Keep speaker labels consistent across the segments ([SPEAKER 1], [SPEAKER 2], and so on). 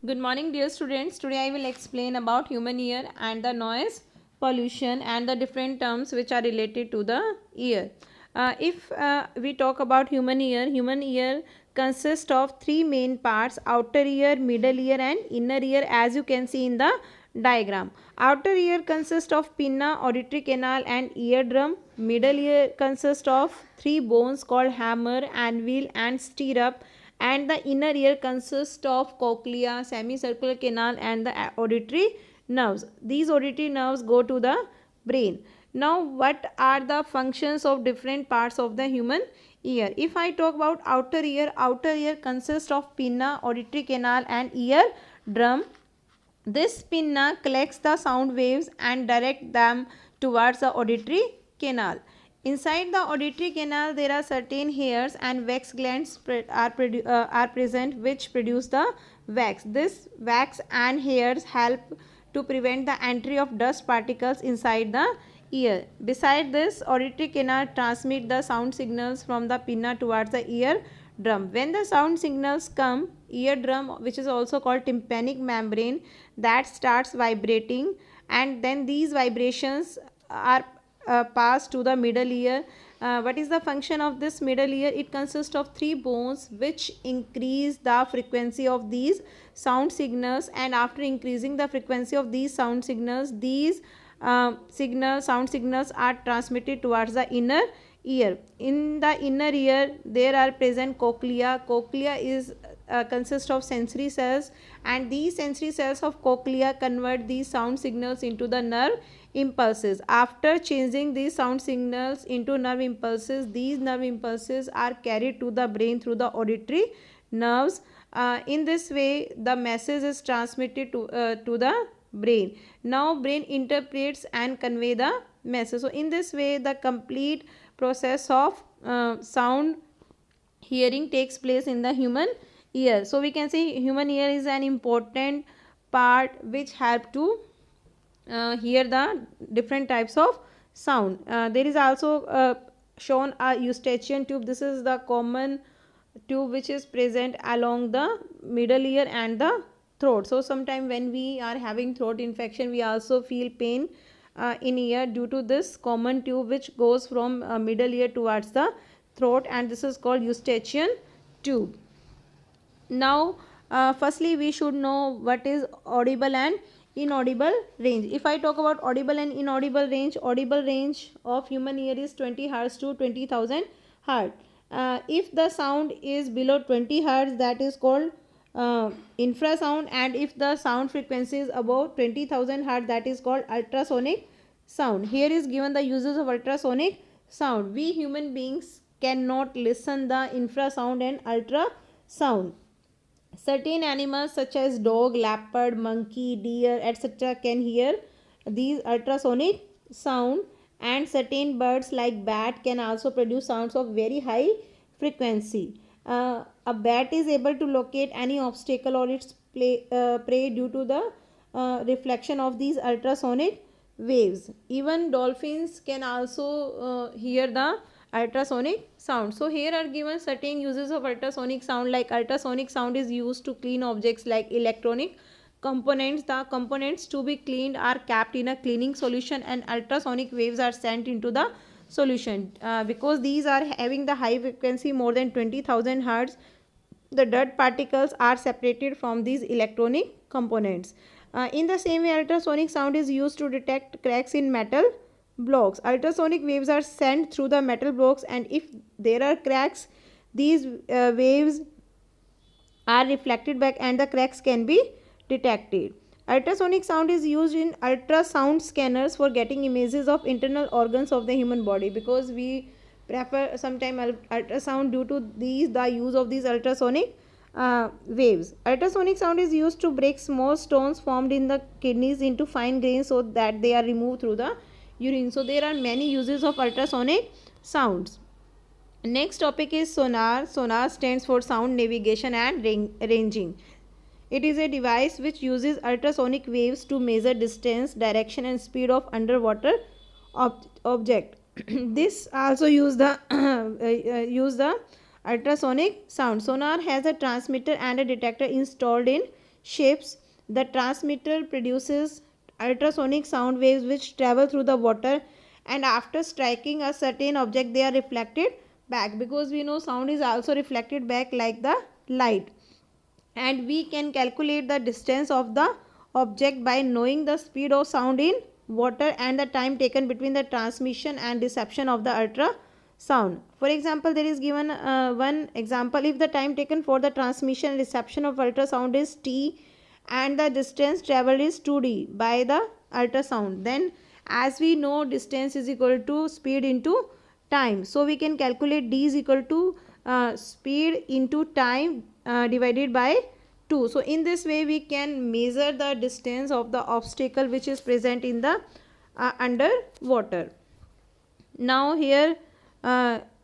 [SPEAKER 1] Good morning, dear students. Today I will explain about human ear and the noise pollution and the different terms which are related to the ear. If we talk about human ear consists of three main parts: outer ear, middle ear and inner ear, as you can see in the diagram. Outer ear consists of pinna, auditory canal and eardrum. Middle ear consists of three bones called hammer, anvil and stirrup, and the inner ear consists of cochlea, semicircular canal and the auditory nerves. These auditory nerves go to the brain. Now what are the functions of different parts of the human ear? If I talk about outer ear consists of pinna, auditory canal and ear drum. This pinna collects the sound waves and direct them towards the auditory canal. Inside the auditory canal, there are certain hairs and wax glands are present, which produce the wax. This wax and hairs help to prevent the entry of dust particles inside the ear. Beside this, auditory canal transmit the sound signals from the pinna towards the ear drum. When the sound signals come, eardrum, which is also called tympanic membrane, that starts vibrating, and then these vibrations are passed to the middle ear. What is the function of this middle ear? It consists of three bones which increase the frequency of these sound signals, and after increasing the frequency of these sound signals, these sound signals are transmitted towards the inner ear. In the inner ear, there are present cochlea. Cochlea is consists of sensory cells, and these sensory cells of cochlea convert these sound signals into the nerve impulses. After changing these sound signals into nerve impulses, these nerve impulses are carried to the brain through the auditory nerves. In this way, the message is transmitted to the brain. Now brain interprets and convey the message. So in this way, the complete process of sound hearing takes place in the human ear. So we can say human ear is an important part which help to hear the different types of sound. There is also shown a eustachian tube. This is the common tube which is present along the middle ear and the throat. So sometime when we are having throat infection, we also feel pain in ear due to this common tube which goes from middle ear towards the throat, and this is called eustachian tube. Now firstly we should know what is audible and inaudible range. If I talk about audible and inaudible range, audible range of human ear is 20 Hz to 20,000 Hz. If the sound is below 20 Hz, that is called infrasound, and if the sound frequency is above 20,000 Hz, that is called ultrasonic sound. Here is given the uses of ultrasonic sound. We human beings cannot listen the infrasound and ultrasound. Certain animals such as dog, leopard, monkey, deer, etc. can hear these ultrasonic sound, and certain birds like bat can also produce sounds of very high frequency. A bat is able to locate any obstacle or its prey due to the reflection of these ultrasonic waves. Even dolphins can also hear the ultrasonic sound. So here are given certain uses of ultrasonic sound, like ultrasonic sound is used to clean objects like electronic components. The components to be cleaned are kept in a cleaning solution, and ultrasonic waves are sent into the solution. Because these are having the high frequency more than 20,000 Hz, the dirt particles are separated from these electronic components. In the same way, ultrasonic sound is used to detect cracks in metal blocks. Ultrasonic waves are sent through the metal blocks, and if there are cracks, these waves are reflected back and the cracks can be detected. Ultrasonic sound is used in ultrasound scanners for getting images of internal organs of the human body, because we prefer sometime ultrasound due to the use of these ultrasonic waves. Ultrasonic sound is used to break small stones formed in the kidneys into fine grains so that they are removed through the urine. So there are many uses of ultrasonic sounds. Next topic is sonar. Sonar stands for sound navigation and ranging. It is a device which uses ultrasonic waves to measure distance, direction and speed of underwater object. This also use the ultrasonic sound. Sonar has a transmitter and a detector installed in shapes. The transmitter produces ultrasonic sound waves which travel through the water, and after striking a certain object they are reflected back, because we know sound is also reflected back like the light. And we can calculate the distance of the object by knowing the speed of sound in water and the time taken between the transmission and reception of the ultrasound. For example, there is given one example: if the time taken for the transmission and reception of ultrasound is t and the distance traveled is 2d by the ultrasound, then as we know distance is equal to speed into time, so we can calculate d is equal to speed into time divided by 2. So in this way we can measure the distance of the obstacle which is present in the underwater. Now here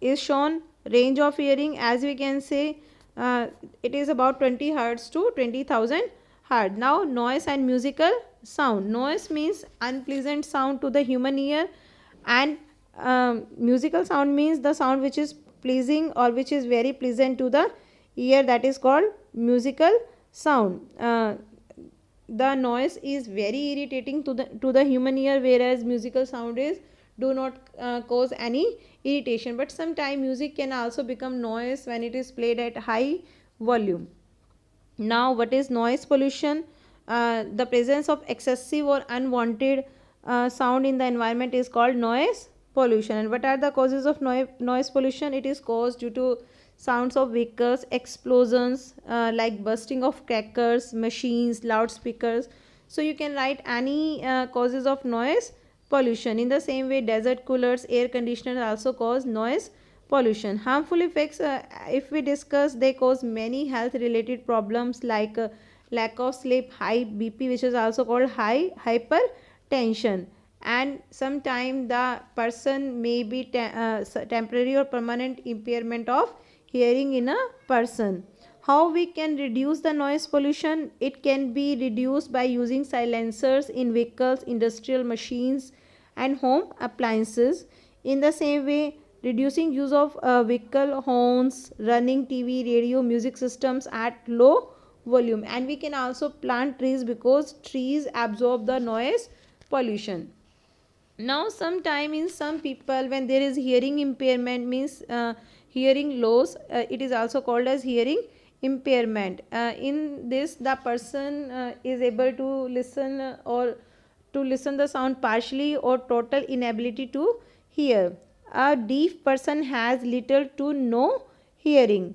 [SPEAKER 1] is shown range of hearing. As we can say, it is about 20 hertz to 20,000 hertz. Now noise and musical sound. Noise means unpleasant sound to the human ear, and musical sound means the sound which is pleasing or which is very pleasant to the ear, that is called musical sound. The noise is very irritating to the human ear, whereas musical sound is do not cause any irritation, but sometimes music can also become noise when it is played at high volume. Now what is noise pollution? The presence of excessive or unwanted sound in the environment is called noise pollution. And what are the causes of noise pollution? It is caused due to sounds of vehicles, explosions like bursting of crackers, machines, loudspeakers. So you can write any causes of noise pollution. In the same way, desert coolers, air conditioners also cause noise pollution. Harmful effects, if we discuss, they cause many health related problems like lack of sleep, high BP, which is also called hypertension, and sometimes the person may be temporary or permanent impairment of hearing in a person. How we can reduce the noise pollution? It can be reduced by using silencers in vehicles, industrial machines and home appliances. In the same way, reducing use of vehicle horns, running TV, radio, music systems at low volume. And we can also plant trees, because trees absorb the noise pollution. Now sometime in some people, when there is hearing impairment, means hearing loss, it is also called as hearing impairment. In this, the person is able to listen or to listen the sound partially or total inability to hear. A deaf person has little to no hearing.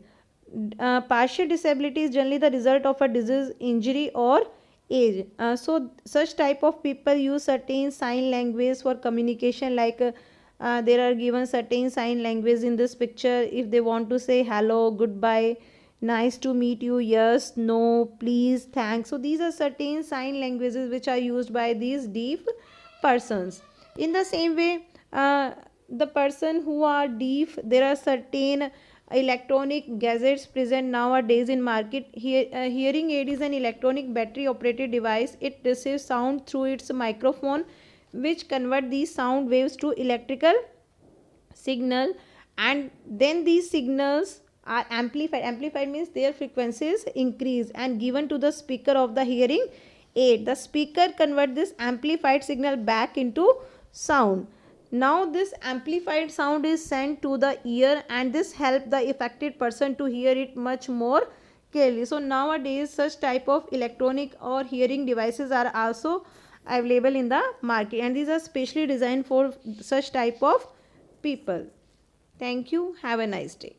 [SPEAKER 1] Partial disability is generally the result of a disease, injury or age. So such type of people use certain sign language for communication, like there are given certain sign language in this picture. If they want to say hello, goodbye, nice to meet you, yes, no, please, thanks, so these are certain sign languages which are used by these deaf persons. In the same way, the person who are deaf, there are certain electronic gadgets present nowadays in market. Hearing aid is an electronic battery operated device. It receives sound through its microphone, which convert these sound waves to electrical signal, and then these signals are amplified means their frequencies increase and given to the speaker of the hearing aid. The speaker convert this amplified signal back into sound. Now this amplified sound is sent to the ear, and this help the affected person to hear it much more clearly. So nowadays such type of electronic or hearing devices are also available in the market, and these are specially designed for such type of people. Thank you. Have a nice day.